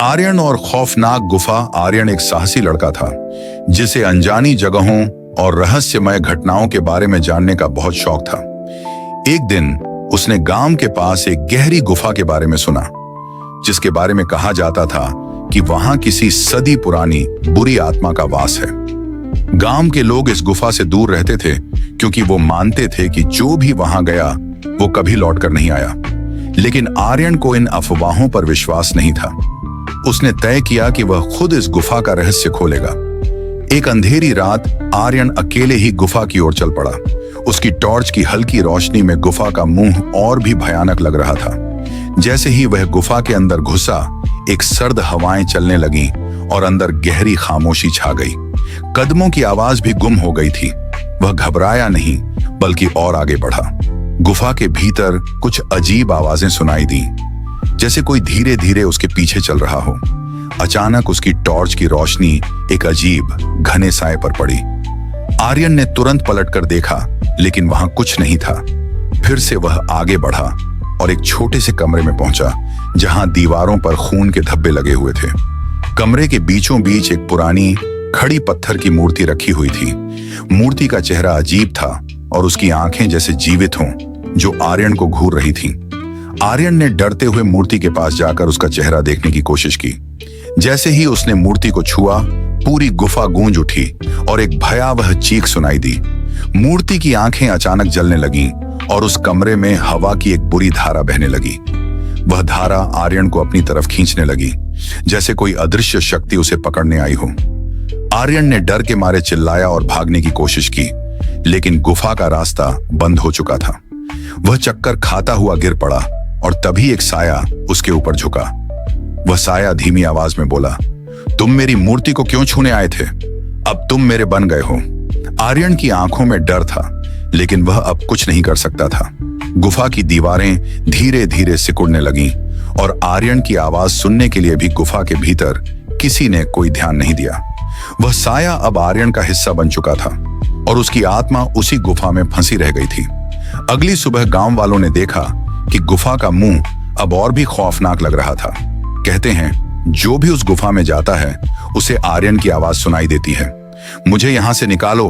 आर्यन और खौफनाक गुफा। आर्यन एक साहसी लड़का था जिसे अनजानी जगहों और रहस्यमय घटनाओं के बारे में जानने का बहुत शौक था। एक दिन उसने गांव के पास एक गहरी गुफा के बारे में सुना, जिसके बारे में कहा जाता था कि वहां किसी सदी पुरानी बुरी आत्मा का वास है। गांव के लोग इस गुफा से दूर रहते थे क्योंकि वो मानते थे कि जो भी वहां गया वो कभी लौटकर नहीं आया। लेकिन आर्यन को इन अफवाहों पर विश्वास नहीं था। उसने तय किया कि वह खुद इस गुफा का रहस्य खोलेगा। एक अंधेरी रात आर्यन अकेले ही गुफा की ओर चल पड़ा। उसकी टॉर्च की हल्की रोशनी में गुफा का मुंह और भी भयानक लग रहा था। जैसे ही वह गुफा के अंदर घुसा, एक सर्द हवाएं चलने लगीं और अंदर गहरी खामोशी छा गई। कदमों की आवाज भी गुम हो गई थी। वह घबराया नहीं, बल्कि और आगे बढ़ा। गुफा के भीतर कुछ अजीब आवाजें सुनाई दी, जैसे कोई धीरे धीरे उसके पीछे चल रहा हो। अचानक उसकी टॉर्च की रोशनी एक अजीब घने साए पर पड़ी। आर्यन ने तुरंत पलटकर देखा, लेकिन वहां कुछ नहीं था। फिर से वह आगे बढ़ा और एक छोटे से कमरे में पहुंचा, जहां दीवारों पर खून के धब्बे लगे हुए थे। कमरे के बीचों बीच एक पुरानी खड़ी पत्थर की मूर्ति रखी हुई थी। मूर्ति का चेहरा अजीब था और उसकी आंखें जैसे जीवित हों, जो आर्यन को घूर रही थीं। आर्यन ने डरते हुए मूर्ति के पास जाकर उसका चेहरा देखने की कोशिश की। जैसे ही उसने मूर्ति को छुआ, पूरी गुफा गूंज उठी और एक भयावह चीख सुनाई दी। मूर्ति की आंखें अचानक जलने लगीं और उस कमरे में हवा की एक बुरी धारा बहने लगी। वह धारा आर्यन को अपनी तरफ खींचने लगी, जैसे कोई अदृश्य शक्ति उसे पकड़ने आई हो। आर्यन ने डर के मारे चिल्लाया और भागने की कोशिश की, लेकिन गुफा का रास्ता बंद हो चुका था। वह चक्कर खाता हुआ गिर पड़ा और तभी एक साया उसके ऊपर झुका। वह साया धीमी आवाज में बोला, तुम मेरी मूर्ति को क्यों छूने आए थे? अब तुम मेरे बन गए हो। आर्यन की आंखों में डर था, लेकिन वह अब कुछ नहीं कर सकता था। गुफा की दीवारें धीरे धीरे सिकुड़ने लगीं और आर्यन की आवाज सुनने के लिए भी गुफा के भीतर किसी ने कोई ध्यान नहीं दिया। वह साया अब आर्यन का हिस्सा बन चुका था और उसकी आत्मा उसी गुफा में फंसी रह गई थी। अगली सुबह गांव वालों ने देखा कि गुफा का मुंह अब और भी खौफनाक लग रहा था। कहते हैं, जो भी उस गुफा में जाता है उसे आर्यन की आवाज सुनाई देती है, मुझे यहां से निकालो,